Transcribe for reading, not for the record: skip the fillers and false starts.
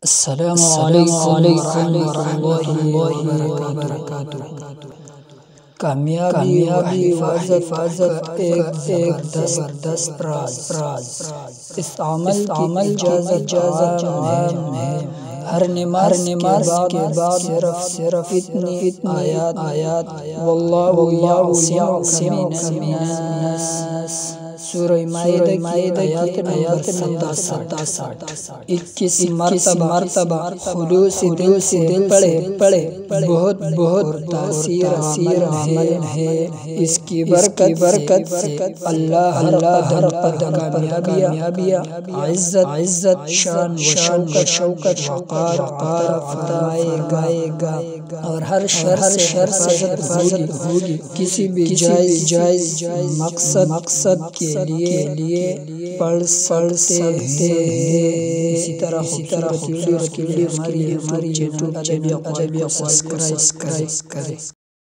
السلام علیکم ورحمۃ اللہ وبرکاتہ۔ کامیابی و حفاظت ایک زبردست راز۔ اس عمل کی اجازت عام ہے۔ ہر نماز کے بعد صرف اتنی آیات واللہ یعصمک من الناس، سورہ مائدہ کی آیات نمبر 67، 21 مرتبہ خلوص دل سے پڑھے بہت تاثیر عمل ہے۔ اس کی برکت سے اللہ ہر قدم کامیابیاں، عزت، شان و شوکت وقار فرمائے گا، اور ہر شر سے حفاظت ہوگی۔ کسی بھی جائز مقصد کے لیے پڑھ سکتے ہیں۔ اسی طرح خوبصورت ویڈیوز کے لیے ہماری یوٹیوب چینل ادبی اقوال کو سبسکرائب کریں۔